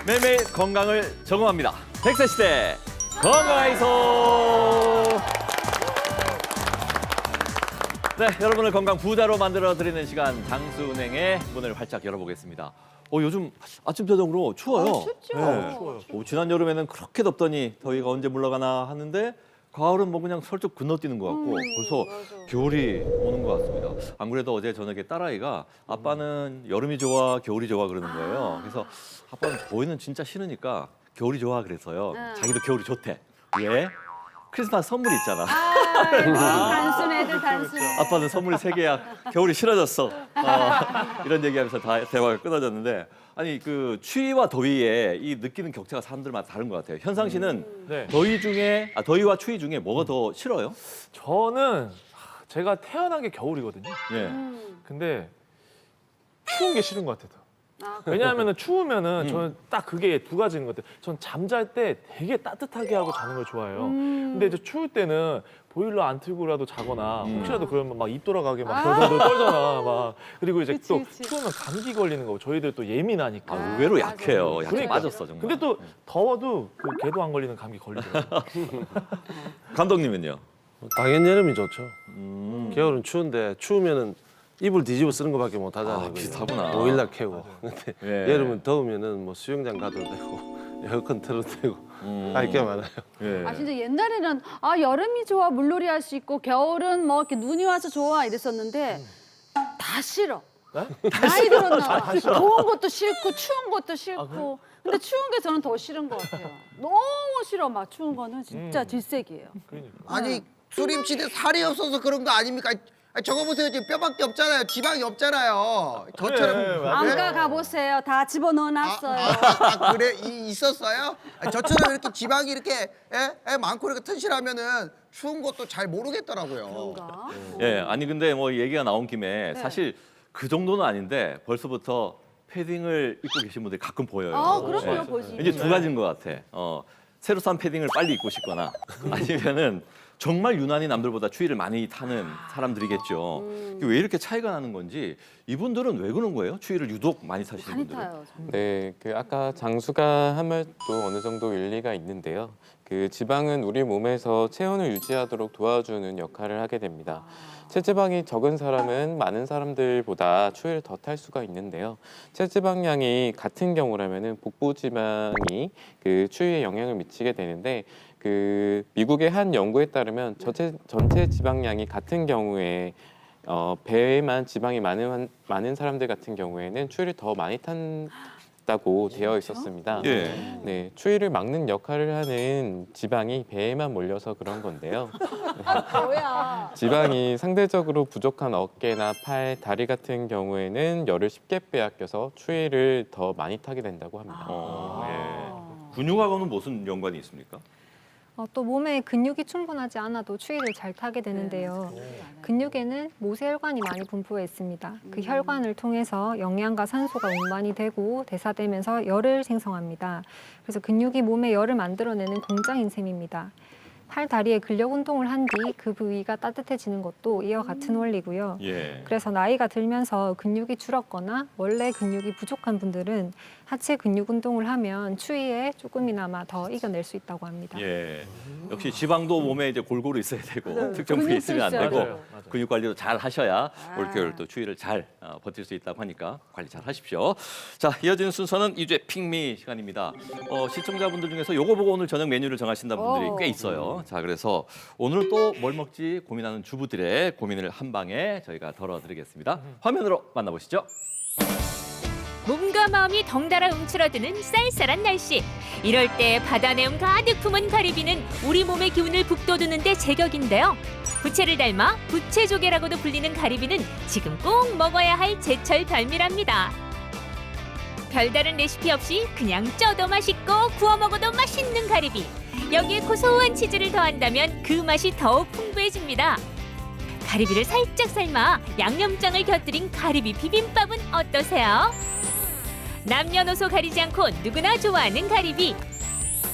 매일매일 건강을 점검합니다. 100세 시대 건강하이소. 네, 여러분을 건강 부자로 만들어드리는 시간 장수은행의 문을 활짝 열어보겠습니다. 요즘 아침 저녁으로 추워요. 춥죠. 추워요. 지난 여름에는 그렇게 덥더니 더위가 언제 물러가나 하는데 가을은 뭐 그냥 슬쩍 건너뛰는 것 같고 벌써 맞아. 겨울이 오는 것 같습니다. 안 그래도 어제 저녁에 딸아이가 아빠는 여름이 좋아 겨울이 좋아 그러는 거예요. 그래서 아빠는 더위는 진짜 싫으니까 겨울이 좋아 그래서요. 자기도 겨울이 좋대. 왜? 크리스마스 선물 있잖아. 단순 애들 단순. 아빠는 선물 3개야. 겨울이 싫어졌어. 이런 얘기하면서 다 대화가 끊어졌는데 아니 그 추위와 더위에 이 느끼는 격차가 사람들마다 다른 것 같아요. 현상 씨는 네. 더위와 추위 중에 뭐가 더 싫어요? 저는 제가 태어난 게 겨울이거든요. 예. 근데 추운 게 싫은 것 같아요. 아, 왜냐하면 추우면은 저는 딱 그게 두 가지인 것 같아요. 전 잠잘 때 되게 따뜻하게 하고 자는 걸 좋아해요. 근데 이제 추울 때는 보일러 안 틀고라도 자거나 혹시라도 그러면 막 입 돌아가게 막 덜덜덜 떨잖아. 막 그리고 이제 그치, 또 그치. 추우면 감기 걸리는 거고 저희들 또 예민하니까. 의외로 약해요. 약해 그러니까. 빠졌어 정말. 근데 또 더워도 그 개도 안 걸리는 감기 걸리더라고요. 감독님은요? 당연 여름이 좋죠. 겨울은 추운데 추우면은 이불 뒤집어 쓰는 것밖에 못 하잖아요. 그죠? 비슷하구나. 보일러 켜고. 근데 예. 여름은 더우면은 뭐 수영장 가도 되고 에어컨 틀어도 되고 할 게 많아요. 예. 아 진짜 옛날에는 여름이 좋아 물놀이 할 수 있고 겨울은 뭐 이렇게 눈이 와서 좋아 이랬었는데 다 싫어. 나이 들었나 봐. 더운 것도 싫고 추운 것도 싫고. 근데 추운 게 저는 더 싫은 것 같아요. 너무 싫어 막 추운 거는 진짜 질색이에요. 그러니까. 아니 수림치대 살이 없어서 그런 거 아닙니까? 아니, 저거 보세요 지금 뼈밖에 없잖아요. 지방이 없잖아요. 저처럼 안가 가보세요. 다 집어넣어놨어요. 그래 있었어요? 아니, 저처럼 이렇게 지방이 이렇게 많고 이렇게 튼실하면은 추운 것도 잘 모르겠더라고요. 그런가? 예. 아니 근데 뭐 얘기가 나온 김에 사실 그 정도는 아닌데 벌써부터 패딩을 입고 계신 분들이 가끔 보여요. 그럼요 예. 보시. 이제 두 가지인 것 같아. 새로 산 패딩을 빨리 입고 싶거나 아니면은 정말 유난히 남들보다 추위를 많이 타는 사람들이겠죠. 왜 이렇게 차이가 나는 건지 이분들은 왜 그런 거예요? 추위를 유독 많이 타시는 많이 분들은. 타요. 정말. 네, 그 아까 장수가 한 말도 어느 정도 일리가 있는데요. 그 지방은 우리 몸에서 체온을 유지하도록 도와주는 역할을 하게 됩니다. 체지방이 적은 사람은 많은 사람들보다 추위를 더 탈 수가 있는데요. 체지방량이 같은 경우라면은 복부 지방이 그 추위에 영향을 미치게 되는데 그 미국의 한 연구에 따르면 전체 지방량이 같은 경우에 배에만 지방이 많은 사람들 같은 경우에는 추위를 더 많이 탄다고 되어 있었습니다. 예. 네, 추위를 막는 역할을 하는 지방이 배에만 몰려서 그런 건데요. 뭐야? 지방이 상대적으로 부족한 어깨나 팔, 다리 같은 경우에는 열을 쉽게 빼앗겨서 추위를 더 많이 타게 된다고 합니다. 예. 근육하고는 무슨 연관이 있습니까? 또 몸에 근육이 충분하지 않아도 추위를 잘 타게 되는데요. 근육에는 모세혈관이 많이 분포해 있습니다. 그 혈관을 통해서 영양과 산소가 운반이 되고 대사되면서 열을 생성합니다. 그래서 근육이 몸에 열을 만들어내는 공장인 셈입니다. 팔, 다리에 근력 운동을 한 뒤 그 부위가 따뜻해지는 것도 이와 같은 원리고요. 예. 그래서 나이가 들면서 근육이 줄었거나 원래 근육이 부족한 분들은 하체 근육 운동을 하면 추위에 조금이나마 더 이겨낼 수 있다고 합니다. 예. 역시 지방도 몸에 이제 골고루 있어야 되고 특정 부위에 근육도 있으면 안 있어야 되고 돼요. 맞아요. 근육 관리도 잘 하셔야 올겨울 또 추위를 잘 버틸 수 있다고 하니까 관리 잘 하십시오. 자, 이어지는 순서는 이주의 픽미 시간입니다. 시청자분들 중에서 요거 보고 오늘 저녁 메뉴를 정하신다는 분들이 꽤 있어요. 자, 그래서 오늘은 또 뭘 먹지 고민하는 주부들의 고민을 한 방에 저희가 덜어드리겠습니다. 화면으로 만나보시죠. 몸과 마음이 덩달아 움츠러드는 쌀쌀한 날씨. 이럴 때 바다 내음 가득 품은 가리비는 우리 몸의 기운을 북돋우는 데 제격인데요. 부채를 닮아 부채조개라고도 불리는 가리비는 지금 꼭 먹어야 할 제철 별미랍니다. 별다른 레시피 없이 그냥 쪄도 맛있고 구워 먹어도 맛있는 가리비. 여기에 고소한 치즈를 더한다면 그 맛이 더욱 풍부해집니다. 가리비를 살짝 삶아 양념장을 곁들인 가리비 비빔밥은 어떠세요? 남녀노소 가리지 않고 누구나 좋아하는 가리비.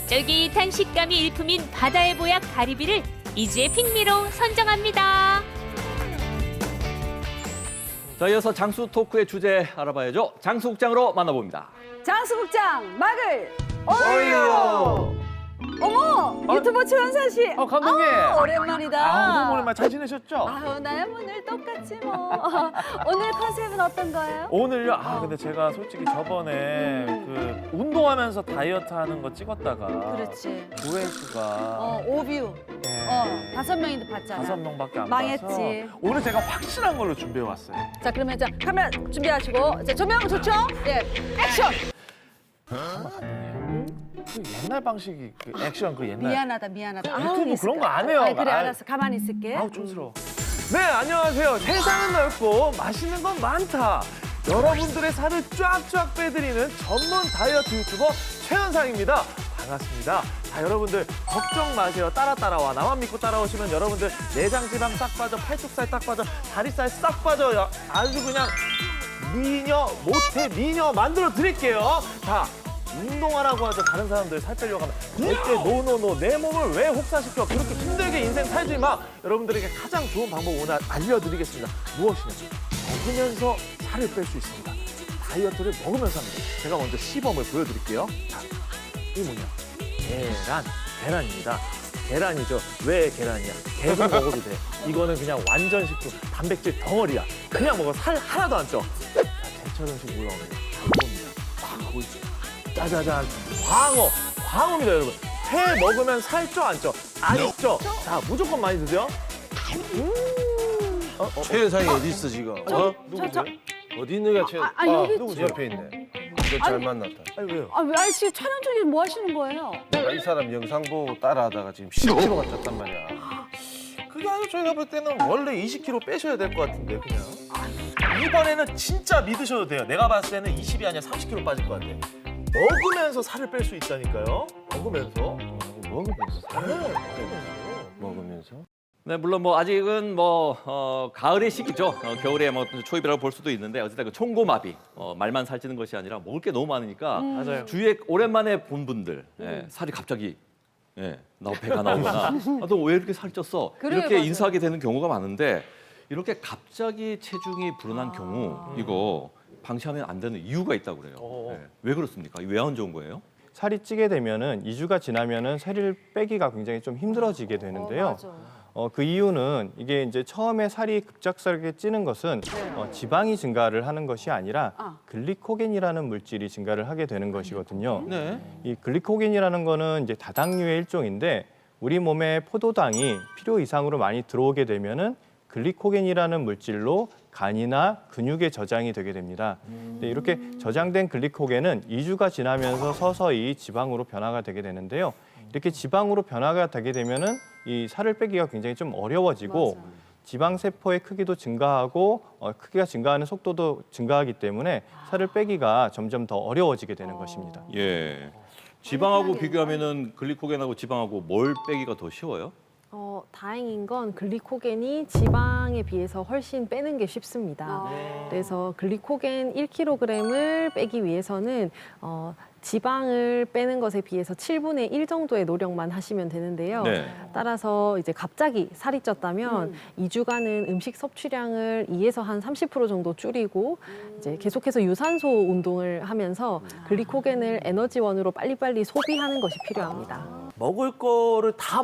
쫄깃한 식감이 일품인 바다의 보약 가리비를 이주의 픽미로 선정합니다. 자, 이어서 장수 토크의 주제 알아봐야죠. 장수국장으로 만나봅니다. 장수국장 막을 올려. 어머 유튜버 최연사 씨. 감독님. 오랜만이다. 너무 오랜만에 잘 지내셨죠? 아유 나야 뭐 늘 똑같지 뭐. 오늘 컨셉은 어떤 거예요? 오늘요? 근데 제가 솔직히 저번에 그 운동하면서 다이어트 하는 거 찍었다가 그렇지. 조회수가 오뷰. 예, 5명인데 봤잖아. 5명밖에 안 망했지. 봐서 오늘 제가 확실한 걸로 준비해 왔어요. 자 그러면 자 카메라 준비하시고 자 조명 좋죠? 예 액션. 그 옛날 방식이 그 액션 그 옛날 미안하다. 유튜브 그런 거 안 해요. 그래 아이. 알았어 가만히 있을게. 아우 촌스러워. 네 안녕하세요. 세상은 넓고 맛있는 건 많다. 여러분들의 살을 쫙쫙 빼드리는 전문 다이어트 유튜버 최현상입니다. 반갑습니다. 자 여러분들 걱정 마세요. 따라와. 나만 믿고 따라오시면 여러분들 내장 지방 싹 빠져, 팔뚝살 딱 빠져, 다리살 싹 빠져요. 아주 그냥 모태 미녀 만들어 드릴게요. 자. 운동하라고 하죠. 다른 사람들 살 빼려고 하면 절대 노. 내 몸을 왜 혹사시켜. 그렇게 힘들게 인생 살지 마. 여러분들에게 가장 좋은 방법 오늘 알려드리겠습니다. 무엇이냐. 먹으면서 살을 뺄 수 있습니다. 다이어트를 먹으면서 합니다. 제가 먼저 시범을 보여드릴게요. 자, 이게 뭐냐. 계란입니다. 계란이죠. 왜 계란이야? 계속 먹어도 돼. 이거는 그냥 완전 식품, 단백질 덩어리야. 그냥 먹어. 살 하나도 안 쪄. 자, 제철 음식 올라옵니다. 이겁니다. 딱 보이죠? 짜자잔 광어입니다 여러분. 회 먹으면 살 쪄 안 쪄? 안 쪄. 자 무조건 많이 드세요. 최현상이 어디 있어 지금? 누구세요? 어디 있는 거야 최? 여기 누구세요? 옆에 있네. 너 잘 만났다. 아니 왜요? 아 지금 촬영 중에 뭐 하시는 거예요? 내가 이 사람 영상 보고 따라하다가 지금 10kg가 쪘단 말이야. 그게 아니고 저희가 볼 때는 원래 20kg 빼셔야 될 것 같은데 그냥. 이번에는 진짜 믿으셔도 돼요. 내가 봤을 때는 20이 아니라 30kg 빠질 것 같아. 먹으면서 살을 뺄 수 있다니까요. 먹으면서. 먹으면서. 네, 물론 뭐 아직은 가을의 시기죠. 겨울에 뭐 초입이라고 볼 수도 있는데 어쨌든 그 총고마비 말만 살찌는 것이 아니라 먹을 게 너무 많으니까 맞아요. 주위에 오랜만에 본 분들 살이 갑자기 배가 나오거나 너 왜 이렇게 살쪘어? 그래요, 이렇게 맞아요. 인사하게 되는 경우가 많은데 이렇게 갑자기 체중이 불어난 경우 이거 방치하면 안 되는 이유가 있다고 그래요. 왜 그렇습니까? 왜 안 좋은 거예요? 살이 찌게 되면은 2주가 지나면은 살을 빼기가 굉장히 좀 힘들어지게 되는데요. 그 이유는 이게 이제 처음에 살이 급작스럽게 찌는 것은 지방이 증가를 하는 것이 아니라 글리코겐이라는 물질이 증가를 하게 되는 것이거든요. 네. 이 글리코겐이라는 거는 이제 다당류의 일종인데 우리 몸에 포도당이 필요 이상으로 많이 들어오게 되면은 글리코겐이라는 물질로 간이나 근육에 저장이 되게 됩니다. 근데 이렇게 저장된 글리코겐은 2주가 지나면서 서서히 지방으로 변화가 되게 되는데요. 이렇게 지방으로 변화가 되게 되면은 이 살을 빼기가 굉장히 좀 어려워지고 지방 세포의 크기도 증가하고 크기가 증가하는 속도도 증가하기 때문에 살을 빼기가 점점 더 어려워지게 되는 것입니다. 예. 지방하고 비교하면은 글리코겐하고 지방하고 뭘 빼기가 더 쉬워요? 다행인 건 글리코겐이 지방에 비해서 훨씬 빼는 게 쉽습니다. 그래서 글리코겐 1kg을 빼기 위해서는 지방을 빼는 것에 비해서 7분의 1 정도의 노력만 하시면 되는데요. 네. 따라서 이제 갑자기 살이 쪘다면 2주간은 음식 섭취량을 2에서 한 30% 정도 줄이고 이제 계속해서 유산소 운동을 하면서 글리코겐을 에너지원으로 빨리빨리 소비하는 것이 필요합니다. 먹을 거를 다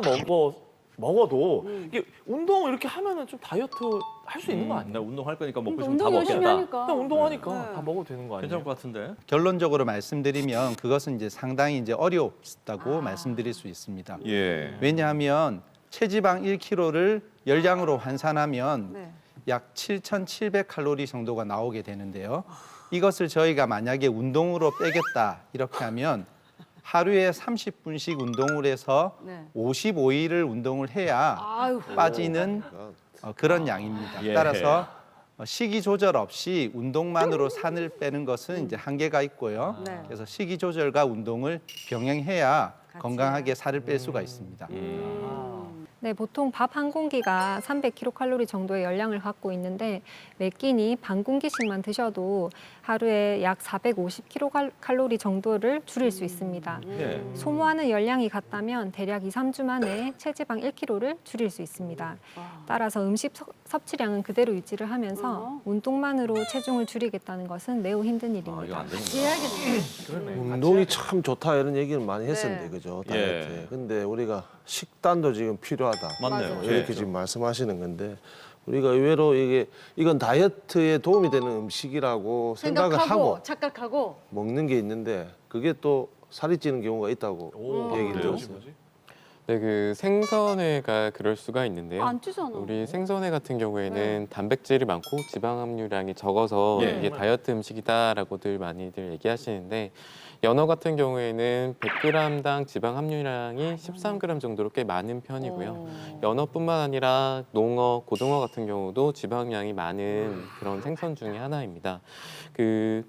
먹어도 이게 운동 이렇게 하면은 좀 다이어트 할 수 있는 거 아니에요? 나 운동할 거니까 먹고 싶으면 운동 다 열심히 먹겠다. 하니까. 그냥 운동하니까 네. 다 먹어도 되는 거 아니에요? 괜찮을 것 같은데. 결론적으로 말씀드리면 그것은 이제 상당히 이제 어렵다고 말씀드릴 수 있습니다. 예. 왜냐하면 체지방 1kg를 열량으로 환산하면 약 7,700칼로리 정도가 나오게 되는데요. 이것을 저희가 만약에 운동으로 빼겠다 이렇게 하면 하루에 30분씩 운동을 해서 55일을 운동을 해야 빠지는 그런 양입니다. 예. 따라서 식이 조절 없이 운동만으로 살을 빼는 것은 이제 한계가 있고요. 그래서 식이 조절과 운동을 병행해야 건강하게 살을 뺄 수가 있습니다. 네, 보통 밥 한 공기가 300kcal 정도의 열량을 갖고 있는데 매 끼니 반 공기씩만 드셔도 하루에 약 450kcal 정도를 줄일 수 있습니다. 예. 소모하는 열량이 같다면 대략 2, 3주 만에 체지방 1kg를 줄일 수 있습니다. 따라서 음식 섭취량은 그대로 유지를 하면서 운동만으로 체중을 줄이겠다는 것은 매우 힘든 아, 이거 일입니다. 안 되는 해야겠네. 운동이 참 좋다 이런 얘기를 많이 했었는데 네. 그죠? 예. 다이어트에. 근데 우리가 식단도 지금 필요하다. 맞네요. 이렇게 예. 지금 말씀하시는 건데 우리가 의외로 이건 다이어트에 도움이 되는 음식이라고 생각을 하고 착각하고. 먹는 게 있는데 그게 또 살이 찌는 경우가 있다고 얘기를 그래요? 들었어요. 네, 그 생선회가 그럴 수가 있는데요. 안 찌잖아. 우리 생선회 같은 경우에는 단백질이 많고 지방 함유량이 적어서 예. 이게 다이어트 음식이다라고들 많이들 얘기하시는데 연어 같은 경우에는 100g당 지방 함유량이 13g 정도로 꽤 많은 편이고요. 연어뿐만 아니라 농어, 고등어 같은 경우도 지방량이 많은 그런 생선 중에 하나입니다.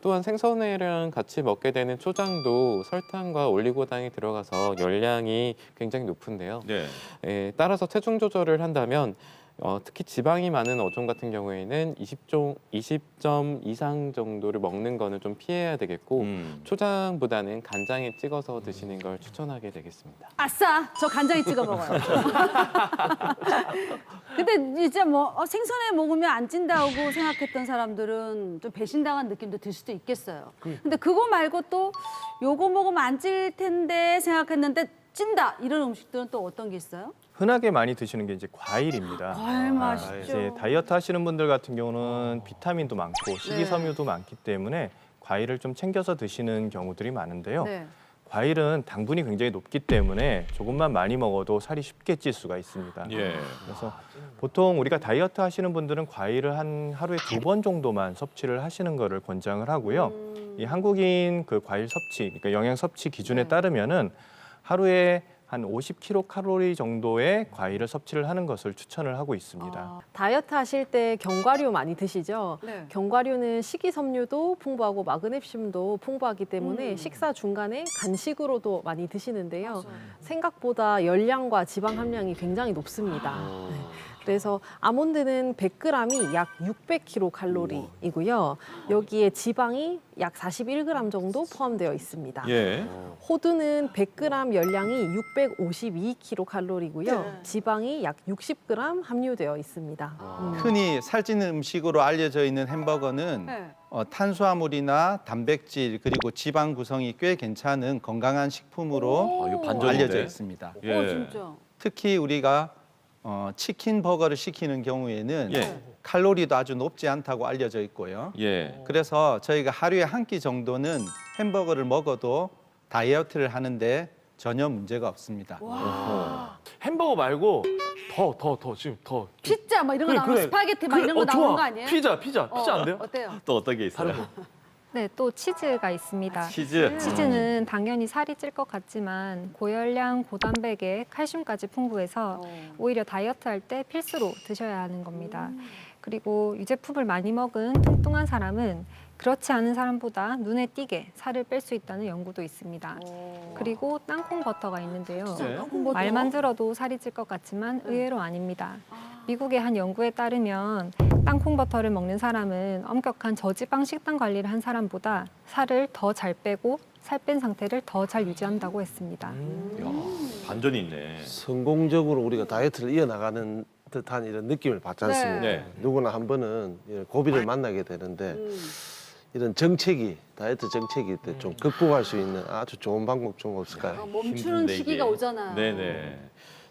또한 생선회랑 같이 먹게 되는 초장도 설탕과 올리고당이 들어가서 열량이 굉장히 높은데요. 네. 따라서 체중 조절을 한다면 특히 지방이 많은 어종 같은 경우에는 20점 이상 정도를 먹는 거는 좀 피해야 되겠고 초장보다는 간장에 찍어서 드시는 걸 추천하게 되겠습니다. 아싸, 저 간장에 찍어 먹어요. 근데 이제 뭐 생선회 먹으면 안 찐다고 생각했던 사람들은 좀 배신당한 느낌도 들 수도 있겠어요. 근데 그거 말고 또 요거 먹으면 안 찔 텐데 생각했는데 찐다 이런 음식들은 또 어떤 게 있어요? 흔하게 많이 드시는 게 이제 과일입니다. 과일 맛있죠. 이제 다이어트 하시는 분들 같은 경우는 비타민도 많고 식이섬유도 많기 때문에 과일을 좀 챙겨서 드시는 경우들이 많은데요. 네. 과일은 당분이 굉장히 높기 때문에 조금만 많이 먹어도 살이 쉽게 찔 수가 있습니다. 예. 그래서 보통 우리가 다이어트 하시는 분들은 과일을 한 하루에 2번 정도만 섭취를 하시는 거를 권장을 하고요. 이 한국인 그 과일 섭취, 그러니까 영양 섭취 기준에 따르면은 하루에 한 50kcal 정도의 과일을 섭취를 하는 것을 추천을 하고 있습니다. 다이어트 하실 때 견과류 많이 드시죠? 네. 견과류는 식이섬유도 풍부하고 마그네슘도 풍부하기 때문에 식사 중간에 간식으로도 많이 드시는데요. 생각보다 열량과 지방 함량이 굉장히 높습니다. 네. 그래서 아몬드는 100g이 약 600kcal이고요. 여기에 지방이 약 41g 정도 포함되어 있습니다. 예. 호두는 100g 열량이 652kcal이고요. 지방이 약 60g 함유되어 있습니다. 흔히 살찌는 음식으로 알려져 있는 햄버거는 네. 탄수화물이나 단백질 그리고 지방 구성이 꽤 괜찮은 건강한 식품으로 이거 반전인데. 알려져 있습니다. 예. 진짜. 특히 우리가 치킨 버거를 시키는 경우에는 예. 칼로리도 아주 높지 않다고 알려져 있고요. 예. 그래서 저희가 하루에 한 끼 정도는 햄버거를 먹어도 다이어트를 하는데 전혀 문제가 없습니다. 햄버거 말고 더 지금 더 피자 뭐 이런 거 나오면 스파게티 막 이런 거 나오는 거 아니에요? 피자 안 돼요? 어때요? 또 어떤 게 있어요? 네, 또 치즈가 있습니다. 치즈. 치즈는 당연히 살이 찔 것 같지만 고열량, 고단백에 칼슘까지 풍부해서 오히려 다이어트 할 때 필수로 드셔야 하는 겁니다. 그리고 유제품을 많이 먹은 뚱뚱한 사람은 그렇지 않은 사람보다 눈에 띄게 살을 뺄 수 있다는 연구도 있습니다. 그리고 땅콩 버터가 있는데요. 말만 들어도 살이 찔 것 같지만 의외로 아닙니다. 미국의 한 연구에 따르면 땅콩 버터를 먹는 사람은 엄격한 저지방 식단 관리를 한 사람보다 살을 더 잘 빼고 살 뺀 상태를 더 잘 유지한다고 했습니다. 야, 반전이 있네. 성공적으로 우리가 다이어트를 이어나가는 듯한 이런 느낌을 받지 않습니까? 네. 누구나 한 번은 이런 고비를 만나게 되는데 이런 정책이 다이어트 정책이 좀 극복할 수 있는 아주 좋은 방법 좀 없을까요? 멈추는 힘든데, 시기가 이게. 오잖아요. 네네.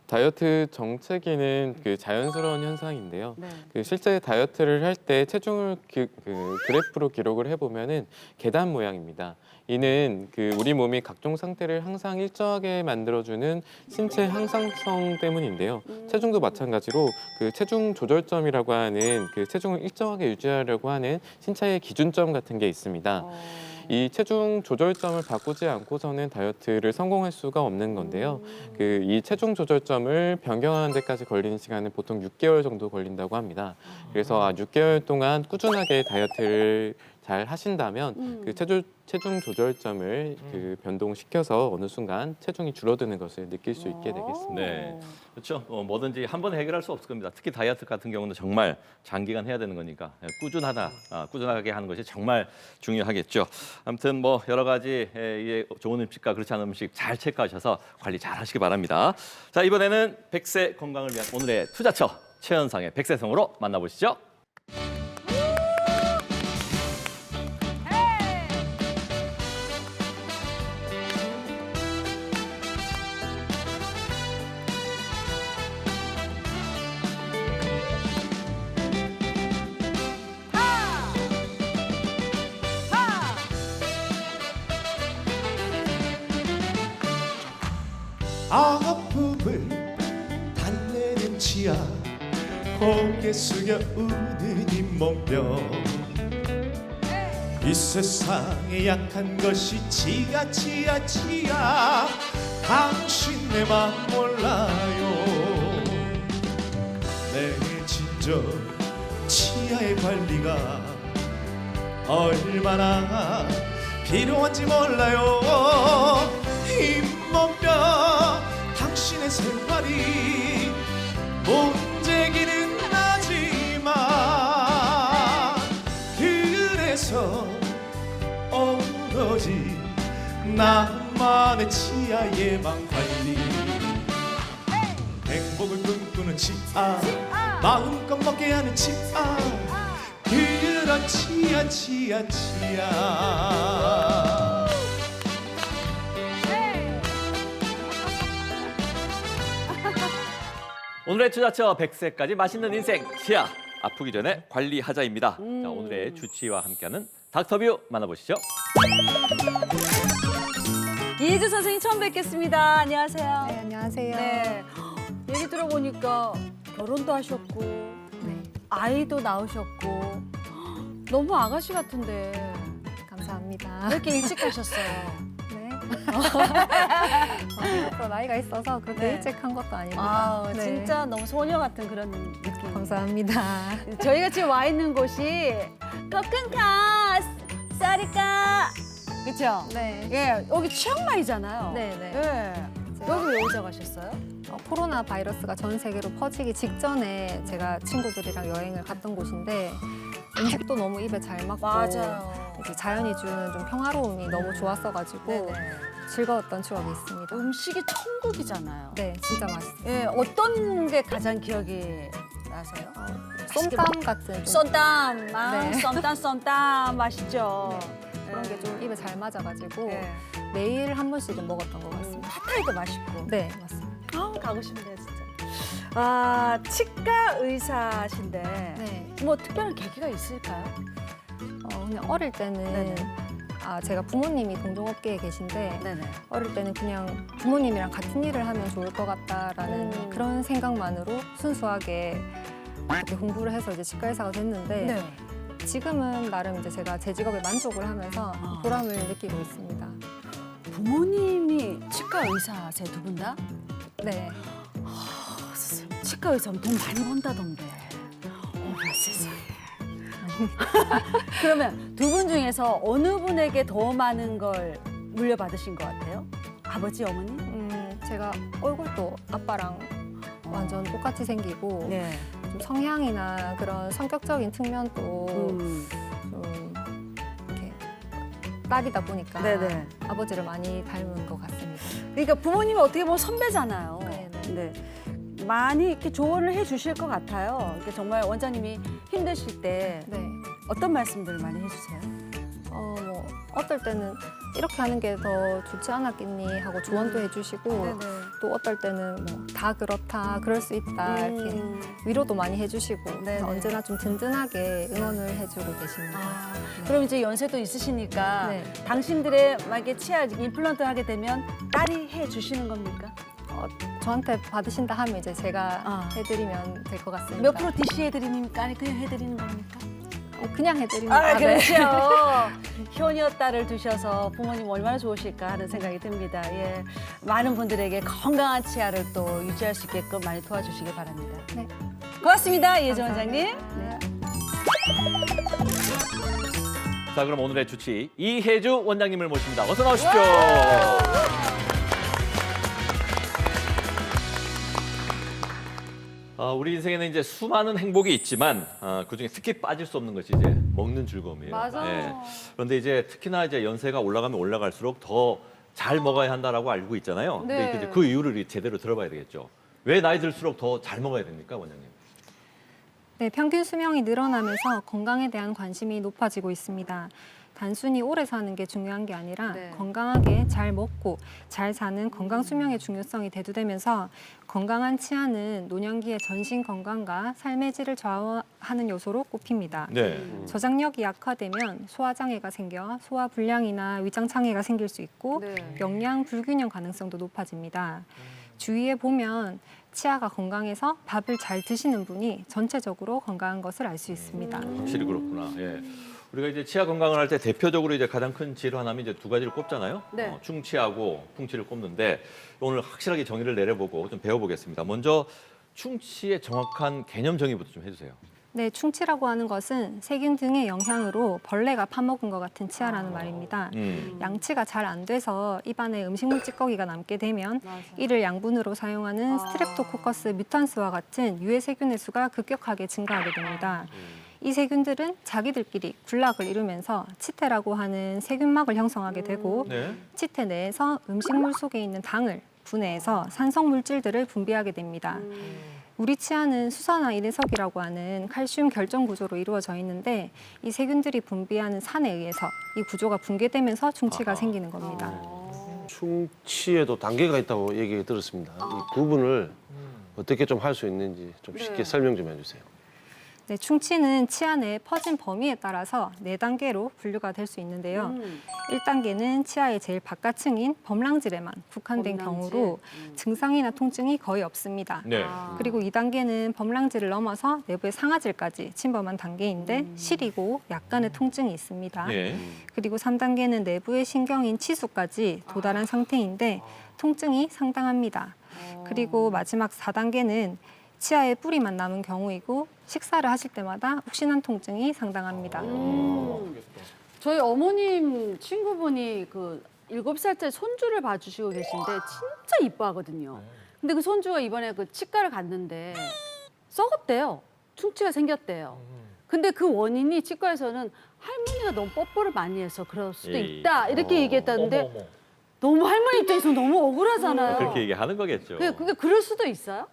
다이어트 정체기는 자연스러운 현상인데요. 네. 실제 다이어트를 할 때 체중을 그래프로 기록을 해보면은 계단 모양입니다. 이는 우리 몸이 각종 상태를 항상 일정하게 만들어주는 신체 항상성 때문인데요. 체중도 마찬가지로 체중 조절점이라고 하는 체중을 일정하게 유지하려고 하는 신체의 기준점 같은 게 있습니다. 이 체중 조절점을 바꾸지 않고서는 다이어트를 성공할 수가 없는 건데요. 이 체중 조절점을 변경하는 데까지 걸리는 시간은 보통 6개월 정도 걸린다고 합니다. 그래서 6개월 동안 꾸준하게 다이어트를 잘 하신다면 그 체중 조절점을 그 변동시켜서 어느 순간 체중이 줄어드는 것을 느낄 수 있게 되겠습니다. 네, 그렇죠. 뭐든지 한 번에 해결할 수 없을 겁니다. 특히 다이어트 같은 경우는 정말 장기간 해야 되는 거니까 꾸준하게 하는 것이 정말 중요하겠죠. 아무튼 뭐 여러 가지 좋은 음식과 그렇지 않은 음식 잘 체크하셔서 관리 잘 하시기 바랍니다. 자, 이번에는 100세 건강을 위한 오늘의 투자처 최현상의 100세성으로 만나보시죠. 아픔을 달래는 치아 고개 숙여 우는 잇몸뼈 이 세상에 약한 것이 치아 당신 내 맘 몰라요 내 진정 치아의 관리가 얼마나 필요한지 몰라요 잇몸뼈 당신의 생활이 문제기는 하지만 그래서 오로지 나만의 치아에만 관리 행복을 꿈꾸는 치아 마음껏 먹게 하는 치아 그런 치아 오늘의 투자처 100세까지 맛있는 인생 치아 아프기 전에 관리하자입니다. 자, 오늘의 주치의와 함께하는 닥터뷰 만나보시죠. 이혜주 선생님 처음 뵙겠습니다. 안녕하세요. 네, 안녕하세요. 네. 얘기 들어보니까 결혼도 하셨고 아이도 낳으셨고 너무 아가씨 같은데 감사합니다. 왜 이렇게 일찍 하셨어요? 네. 또 나이가 있어서 그렇게 네. 일찍 한 것도 아닙니다. 아, 네. 진짜 너무 소녀 같은 그런 느낌. 감사합니다. 저희가 지금 와 있는 곳이 거끈가 쌀이까 그렇죠? 네. 예, 여기 치앙마이잖아요. 네. 예. 여기 왜 오자 가셨어요? 코로나 바이러스가 전 세계로 퍼지기 직전에 제가 친구들이랑 여행을 갔던 곳인데 음식도 너무 입에 잘 맞고 맞아요. 이제 자연이 주는 좀 평화로움이 너무 좋았어가지고 즐거웠던 추억이 있습니다. 음식이 천국이잖아요. 네, 진짜 맛있어요. 예, 어떤 게 가장 기억이 나세요? 쏨땀 같은 좀 쏨땀, 네. 쏨땀 맛있죠. 그런 게 좀 입에 잘 맞아가지고 예. 매일 한 번씩은 먹었던 것 같습니다. 팟타이도 맛있고. 네, 맞습니다. 아, 가고 싶네요, 진짜. 아, 치과 의사신데 네. 뭐 특별한 계기가 있을까요? 그냥 어릴 때는 네네. 제가 부모님이 동종업계에 계신데 네네. 어릴 때는 그냥 부모님이랑 같은 일을 하면 좋을 것 같다라는 그런 생각만으로 순수하게 이렇게 공부를 해서 이제 치과 의사가 됐는데 네. 지금은 나름 이제 제가 제 직업에 만족을 하면서 보람을 느끼고 있습니다. 부모님이 치과 의사세요, 두 분 다? 네. 치과 의사면 돈 많이 번다던데. 세상에. 그러면 두 분 중에서 어느 분에게 더 많은 걸 물려받으신 것 같아요? 아버지, 어머니? 제가 얼굴도 아빠랑 완전 똑같이 생기고 네. 좀 성향이나 그런 성격적인 측면도 좀 이렇게 딸이다 보니까 네네. 아버지를 많이 닮은 것 같습니다. 그러니까 부모님이 어떻게 보면 선배잖아요. 네네. 네. 많이 이렇게 조언을 해주실 것 같아요. 그러니까 정말 원장님이 힘드실 때 네. 어떤 말씀들을 많이 해주세요? 뭐 어떨 때는 이렇게 하는 게 더 좋지 않았겠니 하고 조언도 해주시고 네네. 또 어떨 때는 뭐 다 그렇다 그럴 수 있다 이렇게 위로도 많이 해주시고 네네. 언제나 좀 든든하게 응원을 해주고 계십니다. 그럼 이제 연세도 있으시니까 네. 당신들의 만약에 치아 임플란트 하게 되면 딸이 해주시는 겁니까? 저한테 받으신다 하면 이제 제가 아. 해드리면 될 것 같습니다. 몇 프로 DC 해드립니까? 아니 그냥 해드리는 겁니까? 그냥 해드리면 그렇죠. 효녀 딸을 두셔서 부모님 얼마나 좋으실까 하는 생각이 듭니다. 예, 많은 분들에게 건강한 치아를 또 유지할 수 있게끔 많이 도와주시기 바랍니다. 네. 고맙습니다, 이혜정 원장님. 네. 자, 그럼 오늘의 주치 이혜주 원장님을 모십니다. 어서 나오십시오. 우리 인생에는 이제 수많은 행복이 있지만 그중에 특히 빠질 수 없는 것이 이제 먹는 즐거움이에요. 맞아요. 그런데 이제 특히나 이제 연세가 올라가면 올라갈수록 더 잘 먹어야 한다라고 알고 있잖아요. 네. 근데 이제 그 이유를 제대로 들어봐야 되겠죠. 왜 나이 들수록 더 잘 먹어야 됩니까, 원장님? 네, 평균 수명이 늘어나면서 건강에 대한 관심이 높아지고 있습니다. 단순히 오래 사는 게 중요한 게 아니라 네. 건강하게 잘 먹고 잘 사는 건강 수명의 중요성이 대두되면서 건강한 치아는 노년기의 전신 건강과 삶의 질을 좌우하는 요소로 꼽힙니다. 네. 저장력이 약화되면 소화장애가 생겨 소화불량이나 위장장애가 생길 수 있고 네. 영양 불균형 가능성도 높아집니다. 주위에 보면 치아가 건강해서 밥을 잘 드시는 분이 전체적으로 건강한 것을 알 수 있습니다. 확실히 그렇구나. 예. 우리가 이제 치아 건강을 할 때 대표적으로 이제 가장 큰 질환하면 이제 두 가지를 꼽잖아요. 네. 충치하고 풍치를 꼽는데 오늘 확실하게 정의를 내려보고 좀 배워보겠습니다. 먼저 충치의 정확한 개념 정의부터 좀 해주세요. 네, 충치라고 하는 것은 세균 등의 영향으로 벌레가 파먹은 것 같은 치아라는 말입니다. 양치가 잘 안 돼서 입안에 음식물 찌꺼기가 남게 되면 맞아. 이를 양분으로 사용하는 스트랩토코커스 뮤탄스와 같은 유해 세균의 수가 급격하게 증가하게 됩니다. 이 세균들은 자기들끼리 군락을 이루면서 치태라고 하는 세균막을 형성하게 되고 네. 치태 내에서 음식물 속에 있는 당을 분해해서 산성 물질들을 분비하게 됩니다. 우리 치아는 수산화 이내석이라고 하는 칼슘 결정 구조로 이루어져 있는데 이 세균들이 분비하는 산에 의해서 이 구조가 붕괴되면서 충치가 생기는 겁니다. 충치에도 단계가 있다고 얘기 들었습니다. 이 구분을 어떻게 좀 할 수 있는지 좀 쉽게 네. 설명 좀 해주세요. 네, 충치는 치아 내에 퍼진 범위에 따라서 4단계로 분류가 될 수 있는데요. 1단계는 치아의 제일 바깥층인 범랑질에만 국한된 범랑질. 경우로 증상이나 통증이 거의 없습니다. 네. 그리고 2단계는 범랑질을 넘어서 내부의 상아질까지 침범한 단계인데 시리고 약간의 통증이 있습니다. 예. 그리고 3단계는 내부의 신경인 치수까지 도달한 상태인데 통증이 상당합니다. 그리고 마지막 4단계는 치아에 뿌리만 남은 경우이고 식사를 하실 때마다 욱신한 통증이 상당합니다. 저희 어머님 친구분이 그 7살짜리 손주를 봐주시고 계신데 진짜 이뻐하거든요. 근데 그 손주가 이번에 그 치과를 갔는데 썩었대요. 충치가 생겼대요. 근데 그 원인이 치과에서는 할머니가 너무 뽀뽀를 많이 해서 그럴 수도 에이. 있다 이렇게 얘기했다는데 너무 할머니 입장에서 너무 억울하잖아요. 그렇게 얘기하는 거겠죠. 그게 그럴 수도 있어요?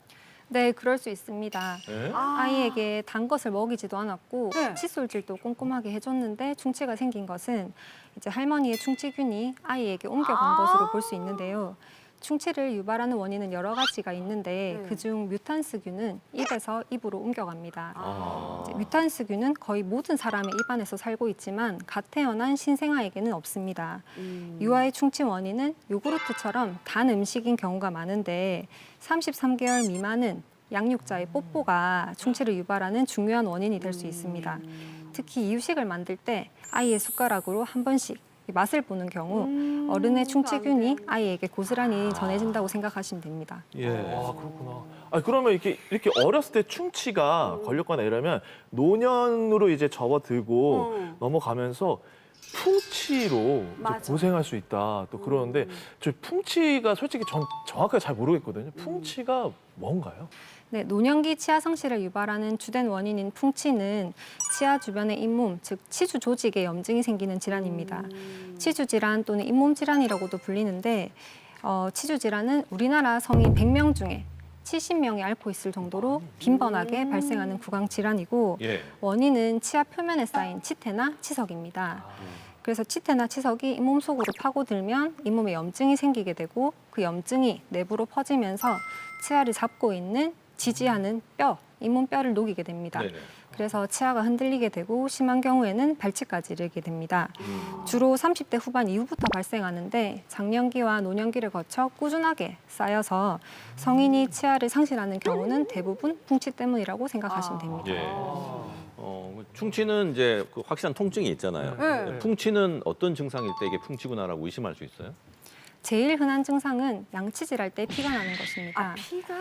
네, 그럴 수 있습니다. 예? 아이에게 단 것을 먹이지도 않았고 네. 칫솔질도 꼼꼼하게 해줬는데 충치가 생긴 것은 이제 할머니의 충치균이 아이에게 옮겨간 것으로 볼 수 있는데요. 충치를 유발하는 원인은 여러 가지가 있는데 그중 뮤탄스균은 입에서 입으로 옮겨갑니다. 이제 뮤탄스균은 거의 모든 사람의 입안에서 살고 있지만 갓 태어난 신생아에게는 없습니다. 유아의 충치 원인은 요구르트처럼 단 음식인 경우가 많은데 33개월 미만은 양육자의 뽀뽀가 충치를 유발하는 중요한 원인이 될 수 있습니다. 특히 이유식을 만들 때 아이의 숟가락으로 한 번씩 맛을 보는 경우 어른의 충치균이 아이에게 고스란히 전해진다고 생각하시면 됩니다. 아, 그렇구나. 그러면 이렇게 어렸을 때 충치가 걸렸거나 이러면 노년으로 이제 접어들고 넘어가면서 풍치로 이제 맞아. 고생할 수 있다. 또 그러는데 저 풍치가 솔직히 전 정확하게 잘 모르겠거든요. 풍치가 뭔가요? 네, 노년기 치아 상실을 유발하는 주된 원인인 풍치는 치아 주변의 잇몸, 즉 치주 조직에 염증이 생기는 질환입니다. 치주 질환 또는 잇몸 질환이라고도 불리는데 치주 질환은 우리나라 성인 100명 중에 70명이 앓고 있을 정도로 빈번하게 발생하는 구강 질환이고 예. 원인은 치아 표면에 쌓인 치태나 치석입니다. 그래서 치태나 치석이 잇몸 속으로 파고들면 잇몸에 염증이 생기게 되고 그 염증이 내부로 퍼지면서 치아를 잡고 있는 지지하는 뼈, 잇몸뼈를 녹이게 됩니다. 네네. 그래서 치아가 흔들리게 되고 심한 경우에는 발치까지 이르게 됩니다. 주로 30대 후반 이후부터 발생하는데 장년기와 노년기를 거쳐 꾸준하게 쌓여서 성인이 치아를 상실하는 경우는 대부분 풍치 때문이라고 생각하시면 됩니다. 예. 충치는 이제 그 확실한 통증이 있잖아요. 네. 풍치는 어떤 증상일 때 이게 풍치구나라고 의심할 수 있어요? 제일 흔한 증상은 양치질할 때 피가 나는 것입니다. 피가?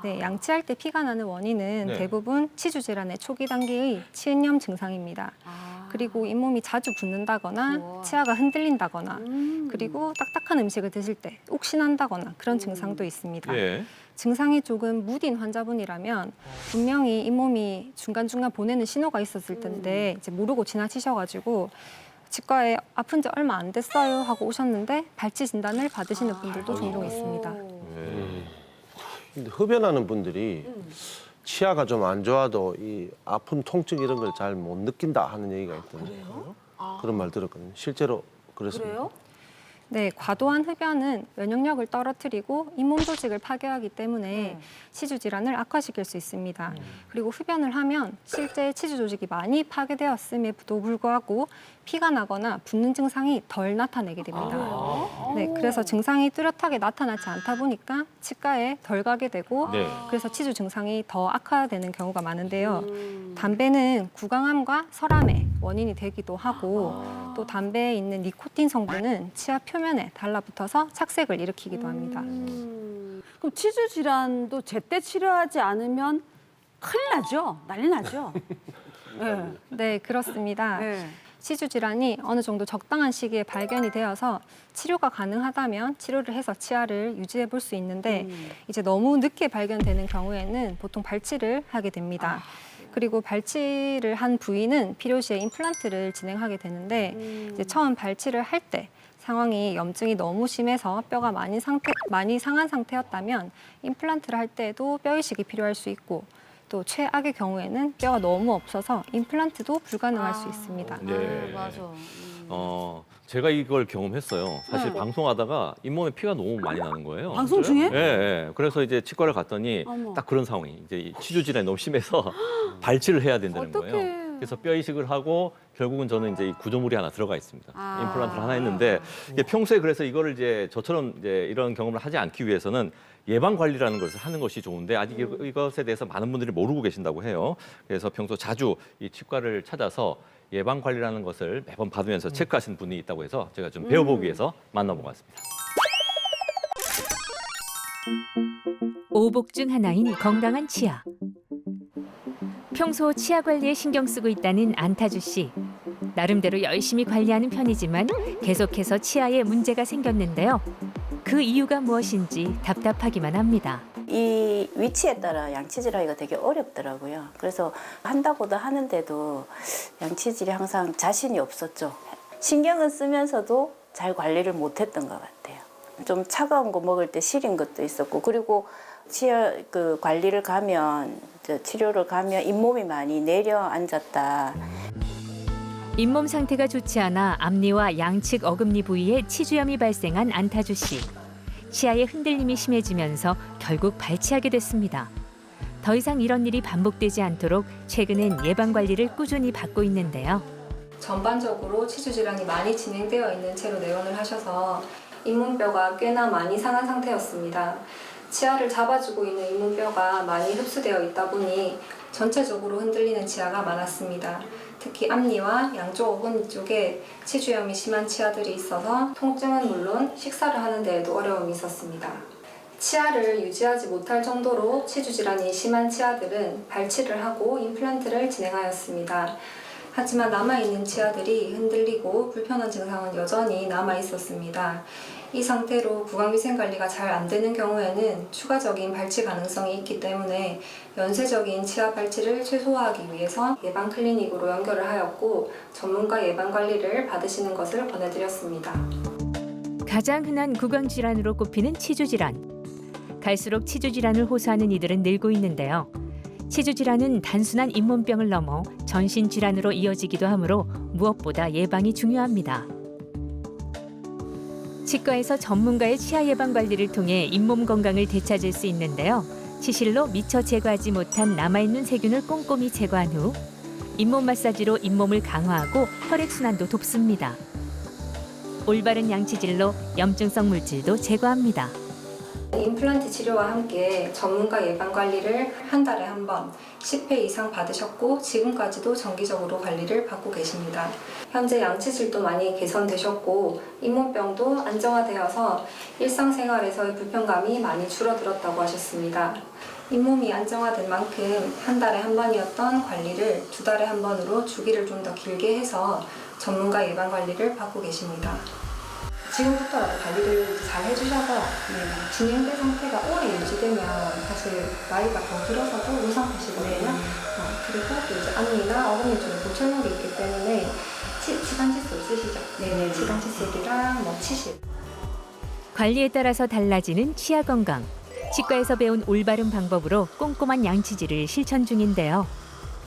네, 양치할 때 피가 나는 원인은 네. 대부분 치주 질환의 초기 단계의 치은염 증상입니다. 그리고 잇몸이 자주 붓는다거나 치아가 흔들린다거나 그리고 딱딱한 음식을 드실 때 옥신한다거나 그런 증상도 있습니다. 예. 증상이 조금 무딘 환자분이라면 분명히 잇몸이 중간중간 보내는 신호가 있었을 텐데 이제 모르고 지나치셔가지고 치과에 아픈 지 얼마 안 됐어요 하고 오셨는데 발치 진단을 받으시는 분들도 종종 있습니다. 근데 흡연하는 분들이 치아가 좀 안 좋아도 이 아픈 통증 이런 걸 잘 못 느낀다 하는 얘기가 있던데 그런 말 들었거든요. 실제로 그렇습니다. 그래요? 네, 과도한 흡연은 면역력을 떨어뜨리고 잇몸 조직을 파괴하기 때문에 치주 질환을 악화시킬 수 있습니다. 그리고 흡연을 하면 실제 치주 조직이 많이 파괴되었음에도 불구하고 피가 나거나 붓는 증상이 덜 나타내게 됩니다. 네, 그래서 증상이 뚜렷하게 나타나지 않다 보니까 치과에 덜 가게 되고 네. 그래서 치주 증상이 더 악화되는 경우가 많은데요. 담배는 구강암과 설암의 원인이 되기도 하고 또 담배에 있는 니코틴 성분은 치아 표면에 달라붙어서 착색을 일으키기도 합니다. 그럼 치주 질환도 제때 치료하지 않으면 큰일 나죠? 난리 나죠? 네. 네, 그렇습니다. 네. 치주 질환이 어느 정도 적당한 시기에 발견이 되어서 치료가 가능하다면 치료를 해서 치아를 유지해 볼 수 있는데 이제 너무 늦게 발견되는 경우에는 보통 발치를 하게 됩니다. 그리고 발치를 한 부위는 필요시에 임플란트를 진행하게 되는데 이제 처음 발치를 할 때 상황이 염증이 너무 심해서 뼈가 많이 상한 상태였다면 임플란트를 할 때에도 뼈 이식이 필요할 수 있고 또 최악의 경우에는 뼈가 너무 없어서 임플란트도 불가능할 수 있습니다. 네. 맞아. 제가 이걸 경험했어요. 사실 네. 방송하다가 잇몸에 피가 너무 많이 나는 거예요. 방송 중에? 예, 예. 그래서 이제 치과를 갔더니 어머. 딱 그런 상황이 이제 이 치주 질환이 너무 심해서 발치를 해야 된다는 어떡해. 거예요. 그래서 뼈 이식을 하고 결국은 저는 이제 이 구조물이 하나 들어가 있습니다. 아. 임플란트를 하나 했는데 이게 평소에 그래서 이거를 이제 저처럼 이제 이런 경험을 하지 않기 위해서는 예방 관리라는 것을 하는 것이 좋은데 아직 이것에 대해서 많은 분들이 모르고 계신다고 해요. 그래서 평소 자주 이 치과를 찾아서 예방 관리라는 것을 매번 받으면서 체크하시는 분이 있다고 해서 제가 좀 배워보기 위해서 만나본 것 같습니다. 오복 중 하나인 건강한 치아. 평소 치아 관리에 신경 쓰고 있다는 안타주 씨. 나름대로 열심히 관리하는 편이지만 계속해서 치아에 문제가 생겼는데요. 그 이유가 무엇인지 답답하기만 합니다. 이 위치에 따라 양치질하기가 되게 어렵더라고요. 그래서 한다고도 하는데도 양치질이 항상 자신이 없었죠. 신경은 쓰면서도 잘 관리를 못했던 것 같아요. 좀 차가운 거 먹을 때 시린 것도 있었고, 그리고 치아 관리를 가면 치료를 가면 잇몸이 많이 내려앉았다. 잇몸 상태가 좋지 않아 앞니와 양측 어금니 부위에 치주염이 발생한 안타주 씨. 치아의 흔들림이 심해지면서 결국 발치하게 됐습니다. 더 이상 이런 일이 반복되지 않도록 최근엔 예방 관리를 꾸준히 받고 있는데요. 전반적으로 치주 질환이 많이 진행되어 있는 채로 내원을 하셔서 잇몸뼈가 꽤나 많이 상한 상태였습니다. 치아를 잡아주고 있는 잇몸뼈가 많이 흡수되어 있다 보니 전체적으로 흔들리는 치아가 많았습니다. 특히 앞니와 양쪽 어금니 쪽에 치주염이 심한 치아들이 있어서 통증은 물론 식사를 하는 데에도 어려움이 있었습니다. 치아를 유지하지 못할 정도로 치주 질환이 심한 치아들은 발치를 하고 임플란트를 진행하였습니다. 하지만 남아있는 치아들이 흔들리고 불편한 증상은 여전히 남아있었습니다. 이 상태로 구강위생 관리가 잘 안 되는 경우에는 추가적인 발치 가능성이 있기 때문에 연쇄적인 치아 발치를 최소화하기 위해서 예방 클리닉으로 연결을 하였고 전문가 예방 관리를 받으시는 것을 권해드렸습니다. 가장 흔한 구강 질환으로 꼽히는 치주 질환. 갈수록 치주 질환을 호소하는 이들은 늘고 있는데요. 치주 질환은 단순한 잇몸병을 넘어 전신 질환으로 이어지기도 하므로 무엇보다 예방이 중요합니다. 치과에서 전문가의 치아 예방 관리를 통해 잇몸 건강을 되찾을 수 있는데요. 치실로 미처 제거하지 못한 남아있는 세균을 꼼꼼히 제거한 후 잇몸 마사지로 잇몸을 강화하고 혈액순환도 돕습니다. 올바른 양치질로 염증성 물질도 제거합니다. 임플란트 치료와 함께 전문가 예방 관리를 한 달에 한 번 10회 이상 받으셨고 지금까지도 정기적으로 관리를 받고 계십니다. 현재 양치질도 많이 개선되셨고 잇몸병도 안정화되어서 일상생활에서의 불편감이 많이 줄어들었다고 하셨습니다. 잇몸이 안정화된 만큼 한 달에 한 번이었던 관리를 2달에 한 번으로 주기를 좀 더 길게 해서 전문가 예방 관리를 받고 계십니다. 지금부터라도 관리를 잘 해주셔서 진행된 상태가 오래 유지되면 사실 나이가 더 들어서도 이 상태시거든요. 그리고 또 이제 앞니나 어금니 쪽에 보철물이 있기 때문에 치간 칫솔 쓰시죠? 네네. 치간 칫솔이랑 치실. 관리에 따라서 달라지는 치아 건강. 치과에서 배운 올바른 방법으로 꼼꼼한 양치질을 실천 중인데요.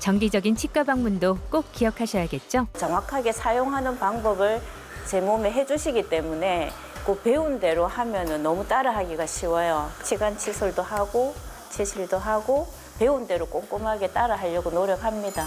정기적인 치과 방문도 꼭 기억하셔야겠죠? 정확하게 사용하는 방법을 제 몸에 해주시기 때문에 그 배운 대로 하면은 너무 따라하기가 쉬워요. 치간 칫솔도 하고 치실도 하고 배운 대로 꼼꼼하게 따라하려고 노력합니다.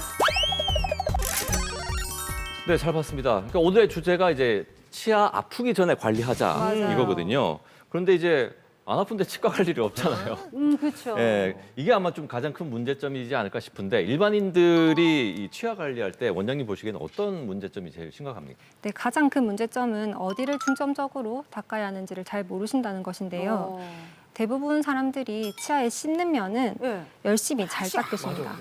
네, 잘 봤습니다. 그러니까 오늘의 주제가 이제 치아 아프기 전에 관리하자 맞아요. 이거거든요. 그런데 이제 안 아픈데 치과 갈 일이 없잖아요. 그렇죠. 예, 이게 아마 좀 가장 큰 문제점이지 않을까 싶은데 일반인들이 이 치아 관리할 때 원장님 보시기에는 어떤 문제점이 제일 심각합니까? 네, 가장 큰 문제점은 어디를 중점적으로 닦아야 하는지를 잘 모르신다는 것인데요. 대부분 사람들이 치아에 씻는 면은 열심히 잘 닦으십니다.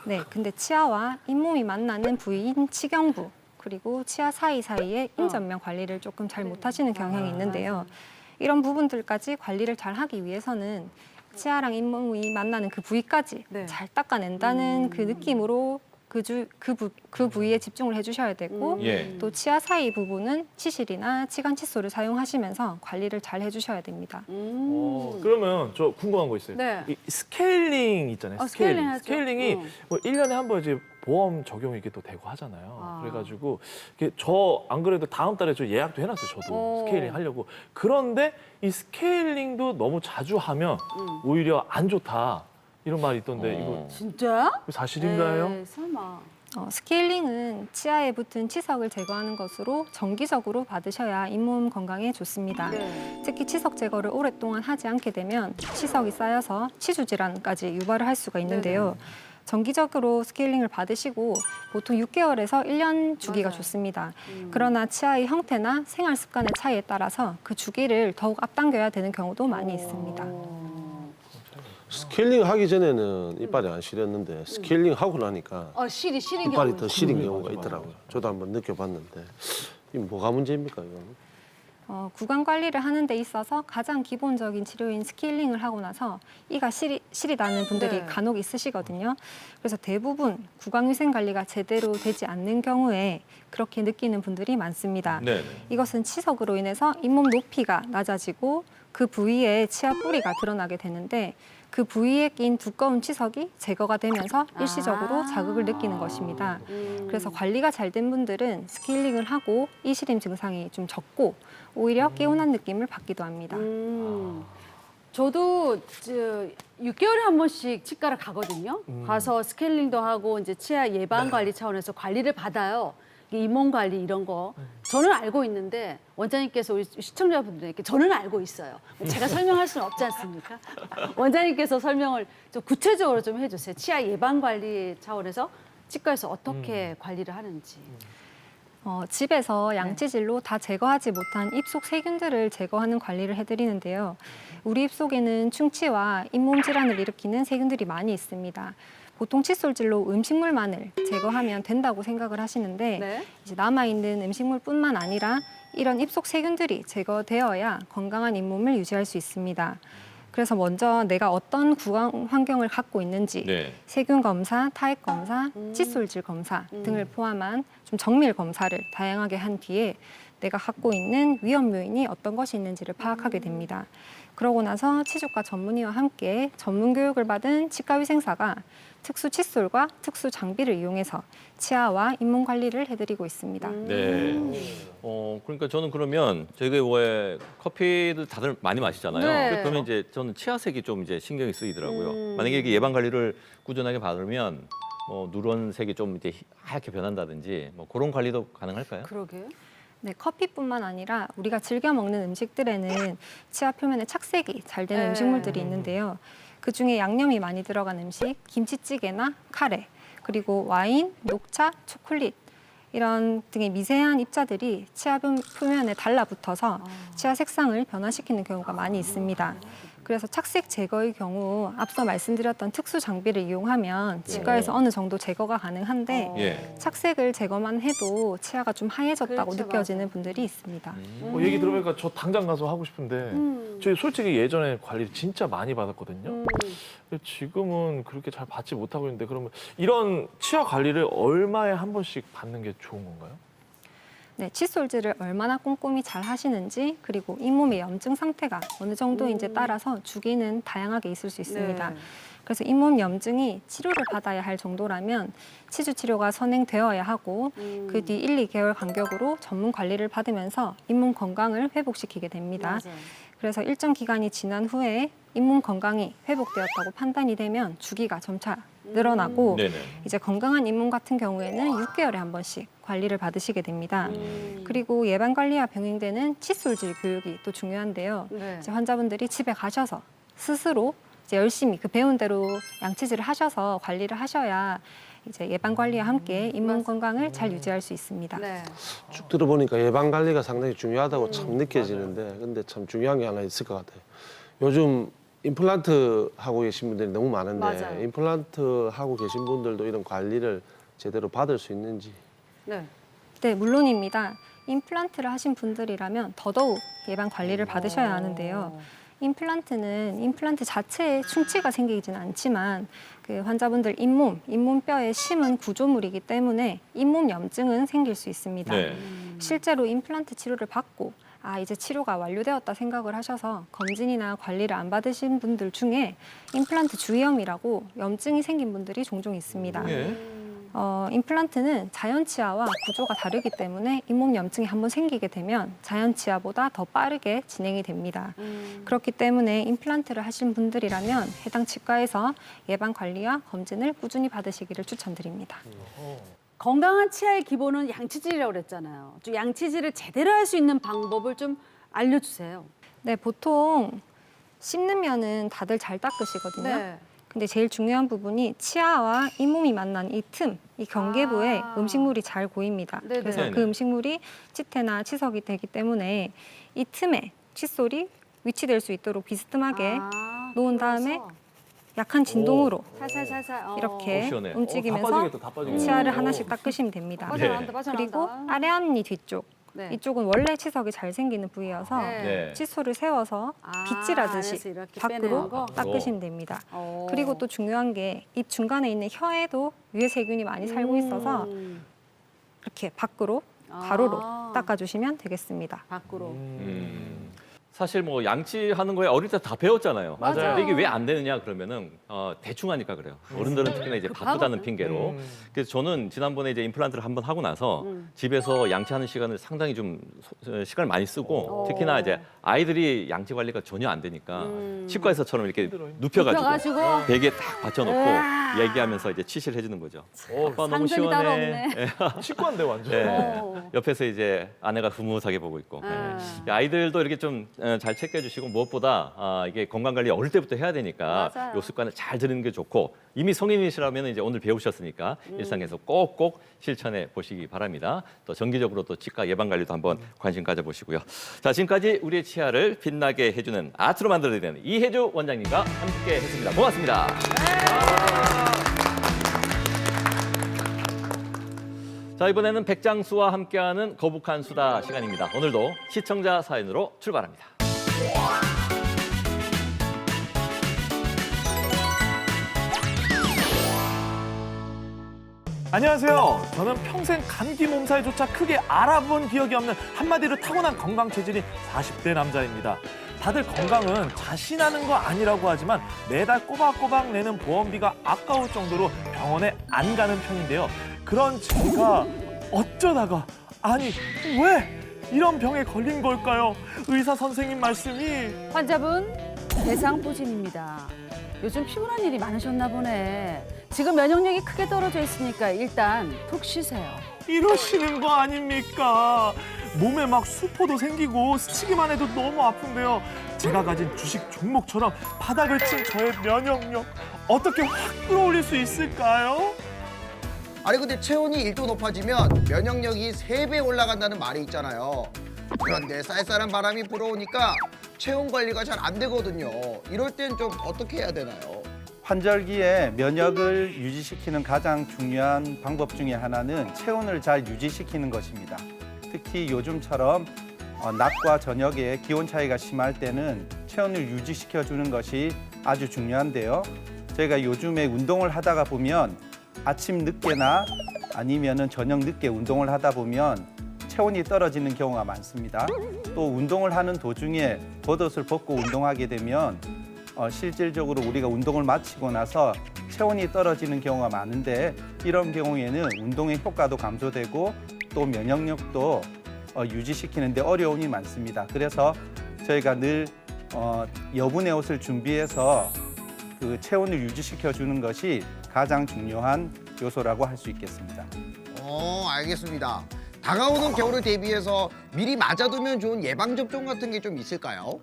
네, 근데 치아와 잇몸이 만나는 부위인 치경부 그리고 치아 사이사이의 인전면 관리를 조금 잘 못하시는 경향이 있는데요. 이런 부분들까지 관리를 잘 하기 위해서는 치아랑 잇몸이 만나는 그 부위까지 잘 닦아낸다는 그 느낌으로 그 부위에 집중을 해주셔야 되고 또 치아 사이 부분은 치실이나 치간 칫솔을 사용하시면서 관리를 잘 해주셔야 됩니다. 그러면 저 궁금한 거 있어요. 네. 이 스케일링 있잖아요. 스케일링 하죠. 스케일링이 뭐 1년에 한 번 이제 보험 적용이 이게 또 되고 하잖아요. 그래가지고 저 안 그래도 다음 달에 저 예약도 해놨어요. 저도 스케일링 하려고. 그런데 이 스케일링도 너무 자주 하면 오히려 안 좋다. 이런 말이 있던데 이거 진짜? 사실인가요? 에이, 설마. 스케일링은 치아에 붙은 치석을 제거하는 것으로 정기적으로 받으셔야 잇몸 건강에 좋습니다. 특히 치석 제거를 오랫동안 하지 않게 되면 치석이 쌓여서 치주 질환까지 유발을 할 수가 있는데요. 정기적으로 스케일링을 받으시고 보통 6개월에서 1년 주기가 좋습니다. 그러나 치아의 형태나 생활 습관의 차이에 따라서 그 주기를 더욱 앞당겨야 되는 경우도 많이 있습니다. 스케일링 하기 전에는 이빨이 안 시렸는데 스케일링 하고 나니까 시린 이빨이 경우 더 시린 경우가 있더라고요. 저도 한번 느껴봤는데 이 뭐가 문제입니까 이거는? 구강 관리를 하는 데 있어서 가장 기본적인 치료인 스케일링을 하고 나서 이가 시리다는 분들이 간혹 있으시거든요. 그래서 대부분 구강위생 관리가 제대로 되지 않는 경우에 그렇게 느끼는 분들이 많습니다. 이것은 치석으로 인해서 잇몸 높이가 낮아지고 그 부위에 치아 뿌리가 드러나게 되는데 그 부위에 낀 두꺼운 치석이 제거가 되면서 일시적으로 자극을 느끼는 것입니다. 그래서 관리가 잘 된 분들은 스케일링을 하고 이시림 증상이 좀 적고 오히려 개운한 느낌을 받기도 합니다. 저도 6개월에 한 번씩 치과를 가거든요. 가서 스케일링도 하고 이제 치아 예방 관리 차원에서 관리를 받아요. 잇몸 관리 이런 거 저는 알고 있는데 원장님께서 우리 시청자분들에게 저는 알고 있어요. 제가 설명할 수는 없지 않습니까? 원장님께서 설명을 좀 구체적으로 좀 해주세요. 치아 예방 관리 차원에서 치과에서 어떻게 관리를 하는지. 집에서 양치질로 다 제거하지 못한 입속 세균들을 제거하는 관리를 해드리는데요. 우리 입속에는 충치와 잇몸 질환을 일으키는 세균들이 많이 있습니다. 보통 칫솔질로 음식물만을 제거하면 된다고 생각을 하시는데 이제 남아있는 음식물뿐만 아니라 이런 입속 세균들이 제거되어야 건강한 잇몸을 유지할 수 있습니다. 그래서 먼저 내가 어떤 구강 환경을 갖고 있는지 세균 검사, 타액 검사, 칫솔질 검사 등을 포함한 좀 정밀 검사를 다양하게 한 뒤에 내가 갖고 있는 위험 요인이 어떤 것이 있는지를 파악하게 됩니다. 그러고 나서 치주과 전문의와 함께 전문 교육을 받은 치과위생사가 특수 칫솔과 특수 장비를 이용해서 치아와 잇몸 관리를 해드리고 있습니다. 그러니까 저는 그러면 저희가 왜 커피를 다들 많이 마시잖아요. 그러면 이제 저는 치아색이 좀 이제 신경이 쓰이더라고요. 만약에 이게 예방 관리를 꾸준하게 받으면 누런색이 좀 이제 하얗게 변한다든지 뭐 그런 관리도 가능할까요? 그러게. 네, 커피뿐만 아니라 우리가 즐겨 먹는 음식들에는 치아 표면에 착색이 잘 되는 음식물들이 있는데요. 그중에 양념이 많이 들어간 음식, 김치찌개나 카레, 그리고 와인, 녹차, 초콜릿 이런 등의 미세한 입자들이 치아 표면에 달라붙어서 치아 색상을 변화시키는 경우가 많이 있습니다. 그래서 착색 제거의 경우 앞서 말씀드렸던 특수 장비를 이용하면 치과에서 어느 정도 제거가 가능한데 예. 착색을 제거만 해도 치아가 좀 하얘졌다고 그렇죠, 느껴지는 분들이 있습니다. 얘기 들어보니까 저 당장 가서 하고 싶은데 저희 솔직히 예전에 관리를 진짜 많이 받았거든요. 근데 지금은 그렇게 잘 받지 못하고 있는데 그러면 이런 치아 관리를 얼마에 한 번씩 받는 게 좋은 건가요? 네, 칫솔질을 얼마나 꼼꼼히 잘 하시는지 그리고 잇몸의 염증 상태가 어느 정도인지 따라서 주기는 다양하게 있을 수 있습니다. 네. 그래서 잇몸 염증이 치료를 받아야 할 정도라면 치주 치료가 선행되어야 하고 그 뒤 1, 2개월 간격으로 전문 관리를 받으면서 잇몸 건강을 회복시키게 됩니다. 맞아요. 그래서 일정 기간이 지난 후에 잇몸 건강이 회복되었다고 판단이 되면 주기가 점차 늘어나고 네네. 이제 건강한 잇몸 같은 경우에는 6개월에 한 번씩 관리를 받으시게 됩니다. 그리고 예방 관리와 병행되는 칫솔질 교육이 또 중요한데요. 네. 이제 환자분들이 집에 가셔서 스스로 이제 열심히 그 배운 대로 양치질을 하셔서 관리를 하셔야 이제 예방 관리와 함께 잇몸 건강을 잘 유지할 수 있습니다. 네. 쭉 들어보니까 예방 관리가 상당히 중요하다고 참 느껴지는데 근데 참 중요한 게 하나 있을 것 같아요. 요즘 임플란트 하고 계신 분들이 너무 많은데 맞아요. 임플란트 하고 계신 분들도 이런 관리를 제대로 받을 수 있는지. 네. 네, 물론입니다. 임플란트를 하신 분들이라면 더더욱 예방 관리를 받으셔야 하는데요. 임플란트는 임플란트 자체에 충치가 생기지는 않지만 그 환자분들 잇몸뼈에 심은 구조물이기 때문에 잇몸 염증은 생길 수 있습니다. 네. 실제로 임플란트 치료를 받고 이제 치료가 완료되었다 생각을 하셔서 검진이나 관리를 안 받으신 분들 중에 임플란트 주위염이라고 염증이 생긴 분들이 종종 있습니다. 예. 임플란트는 자연 치아와 구조가 다르기 때문에 잇몸 염증이 한번 생기게 되면 자연 치아보다 더 빠르게 진행이 됩니다. 그렇기 때문에 임플란트를 하신 분들이라면 해당 치과에서 예방 관리와 검진을 꾸준히 받으시기를 추천드립니다. 건강한 치아의 기본은 양치질이라고 그랬잖아요. 좀 양치질을 제대로 할 수 있는 방법을 좀 알려주세요. 네, 보통 씹는 면은 다들 잘 닦으시거든요. 네. 근데 제일 중요한 부분이 치아와 잇몸이 만난 이 틈, 이 경계부에 음식물이 잘 고입니다. 네네. 그래서 네네. 그 음식물이 치태나 치석이 되기 때문에 이 틈에 칫솔이 위치될 수 있도록 비스듬하게 놓은 다음에 약한 진동으로 살살살살 이렇게 시원해. 움직이면서 다 빠지겠다. 치아를 하나씩 닦으시면 됩니다. 빠져나간다, 네. 빠져나간다. 그리고 아래 앞니 뒤쪽, 네. 이쪽은 원래 치석이 잘 생기는 부위여서 네. 칫솔을 세워서 빗질하듯이 안에서 이렇게 빼내는 밖으로 거? 닦으시면 됩니다. 어. 그리고 또 중요한 게 입 중간에 있는 혀에도 유해 세균이 많이 살고 있어서 이렇게 밖으로 가로로 닦아주시면 되겠습니다. 밖으로. 사실 뭐 양치하는 거에 어릴 때 다 배웠잖아요. 맞아요. 근데 이게 왜 안 되느냐 그러면은 대충 하니까 그래요. 어른들은 특히나 이제 바쁘다는 핑계로. 그래서 저는 지난번에 이제 임플란트를 한번 하고 나서 집에서 양치하는 시간을 상당히 좀 시간을 많이 쓰고 특히나 이제 아이들이 양치 관리가 전혀 안 되니까 치과에서처럼 이렇게 눕혀가지고 눕혀가지고. 베개에 딱 받쳐놓고 얘기하면서 이제 치실을 해주는 거죠. 아빠 너무 상상이 따로 시원해. 없네. 치과인데 완전. 네. 옆에서 이제 아내가 흐뭇하게 보고 있고. 네. 아이들도 이렇게 좀 잘 챙겨주시고 무엇보다 이게 건강 관리 어릴 때부터 해야 되니까 맞아요. 요 습관을 잘 들이는 게 좋고 이미 성인이시라면 이제 오늘 배우셨으니까 일상에서 꼭꼭 실천해 보시기 바랍니다. 또 정기적으로 또 치과 예방 관리도 한번 관심 가져보시고요. 자, 지금까지 우리의 치아를 빛나게 해주는 아트로 만들어드리는 이혜주 원장님과 함께했습니다. 고맙습니다. 자, 이번에는 백장수와 함께하는 거북한 수다 시간입니다. 오늘도 시청자 사연으로 출발합니다. 안녕하세요. 저는 평생 감기 몸살조차 크게 알아본 기억이 없는 한마디로 타고난 건강 체질인 40대 남자입니다. 다들 건강은 자신하는 거 아니라고 하지만 매달 꼬박꼬박 내는 보험비가 아까울 정도로 병원에 안 가는 편인데요. 그런 제가 어쩌다가 왜 이런 병에 걸린 걸까요? 의사 선생님 말씀이 환자분 대상포진입니다. 요즘 피곤한 일이 많으셨나 보네. 지금 면역력이 크게 떨어져 있으니까 일단 푹 쉬세요. 이러시는 거 아닙니까? 몸에 막 수포도 생기고 스치기만 해도 너무 아픈데요. 제가 가진 주식 종목처럼 바닥을 친 저의 면역력 어떻게 확 끌어올릴 수 있을까요? 아니 근데 체온이 1도 높아지면 면역력이 3배 올라간다는 말이 있잖아요. 그런데 쌀쌀한 바람이 불어오니까 체온 관리가 잘 안 되거든요. 이럴 땐 좀 어떻게 해야 되나요? 환절기에 면역을 유지시키는 가장 중요한 방법 중에 하나는 체온을 잘 유지시키는 것입니다. 특히 요즘처럼 낮과 저녁에 기온 차이가 심할 때는 체온을 유지시켜주는 것이 아주 중요한데요. 저희가 요즘에 운동을 하다가 보면 아침 늦게나 아니면은 저녁 늦게 운동을 하다 보면 체온이 떨어지는 경우가 많습니다. 또 운동을 하는 도중에 겉옷을 벗고 운동하게 되면 실질적으로 우리가 운동을 마치고 나서 체온이 떨어지는 경우가 많은데 이런 경우에는 운동의 효과도 감소되고 또 면역력도 유지시키는 데 어려움이 많습니다. 그래서 저희가 늘 여분의 옷을 준비해서 그 체온을 유지시켜 주는 것이 가장 중요한 요소라고 할 수 있겠습니다. 알겠습니다. 다가오는 겨울을 대비해서 미리 맞아두면 좋은 예방접종 같은 게 좀 있을까요?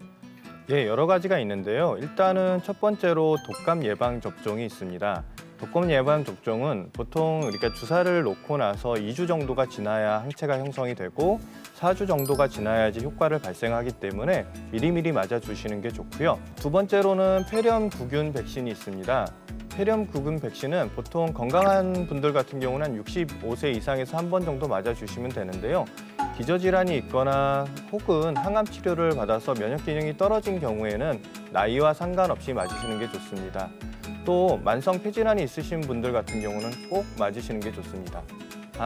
예, 여러 가지가 있는데요. 일단은 첫 번째로 독감 예방 접종이 있습니다. 독감 예방 접종은 보통 우리가 주사를 놓고 나서 2주 정도가 지나야 항체가 형성이 되고 4주 정도가 지나야지 효과를 발생하기 때문에 미리미리 맞아주시는 게 좋고요. 두 번째로는 폐렴구균 백신이 있습니다. 폐렴구균 백신은 보통 건강한 분들 같은 경우는 한 65세 이상에서 한 번 정도 맞아주시면 되는데요. 기저질환이 있거나 혹은 항암 치료를 받아서 면역 기능이 떨어진 경우에는 나이와 상관없이 맞으시는 게 좋습니다. 또 만성 폐질환이 있으신 분들 같은 경우는 꼭 맞으시는 게 좋습니다.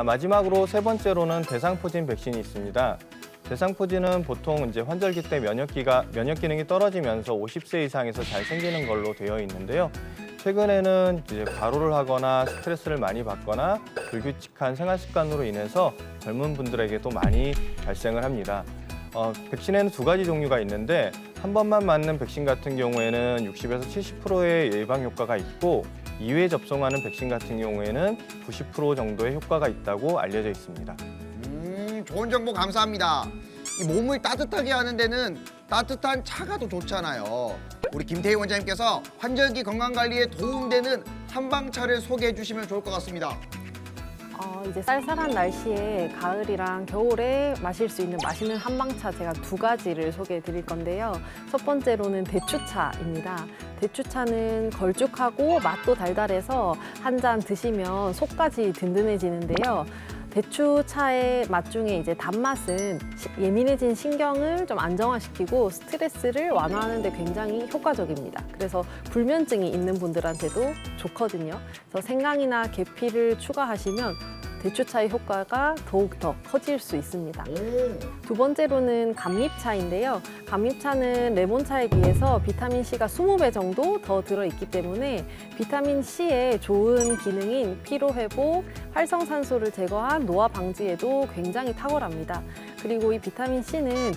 마지막으로 세 번째로는 대상포진 백신이 있습니다. 대상포진은 보통 이제 환절기 때 면역 기능이 떨어지면서 50세 이상에서 잘 생기는 걸로 되어 있는데요. 최근에는 이제 과로를 하거나 스트레스를 많이 받거나 불규칙한 생활 습관으로 인해서 젊은 분들에게도 많이 발생을 합니다. 백신에는 두 가지 종류가 있는데 한 번만 맞는 백신 같은 경우에는 60에서 70%의 예방 효과가 있고 2회 접종하는 백신 같은 경우에는 90% 정도의 효과가 있다고 알려져 있습니다. 좋은 정보 감사합니다. 이 몸을 따뜻하게 하는 데는 따뜻한 차가 더 좋잖아요. 우리 김태희 원장님께서 환절기 건강관리에 도움되는 한방차를 소개해 주시면 좋을 것 같습니다. 이제 쌀쌀한 날씨에 가을이랑 겨울에 마실 수 있는 맛있는 한방차 제가 두 가지를 소개해 드릴 건데요. 첫 번째로는 대추차입니다. 대추차는 걸쭉하고 맛도 달달해서 한 잔 드시면 속까지 든든해지는데요. 대추차의 맛 중에 이제 단맛은 예민해진 신경을 좀 안정화시키고 스트레스를 완화하는 데 굉장히 효과적입니다. 그래서 불면증이 있는 분들한테도 좋거든요. 그래서 생강이나 계피를 추가하시면 대추차의 효과가 더욱 더 커질 수 있습니다. 두 번째로는 감잎차인데요. 감잎차는 레몬차에 비해서 비타민C가 20배 정도 더 들어있기 때문에 비타민C의 좋은 기능인 피로회복, 활성산소를 제거한 노화 방지에도 굉장히 탁월합니다. 그리고 이 비타민C는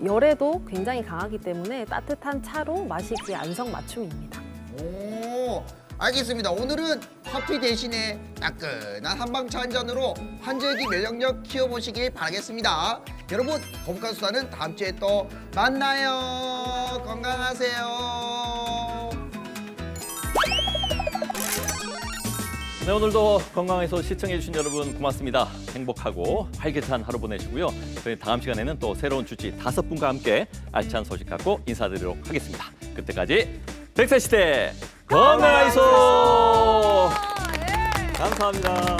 열에도 굉장히 강하기 때문에 따뜻한 차로 마시기에 안성맞춤입니다. 알겠습니다. 오늘은 커피 대신에 따끈한 한방차 한 잔으로 환절기 면역력 키워보시길 바라겠습니다. 여러분, 건강 수다는 다음 주에 또 만나요. 건강하세요. 네, 오늘도 건강해서 시청해주신 여러분 고맙습니다. 행복하고 활기찬 하루 보내시고요. 저희 다음 시간에는 또 새로운 주치 5분과 함께 알찬 소식 갖고 인사드리도록 하겠습니다. 그때까지 100세 시대 건강하이소! 감사합니다.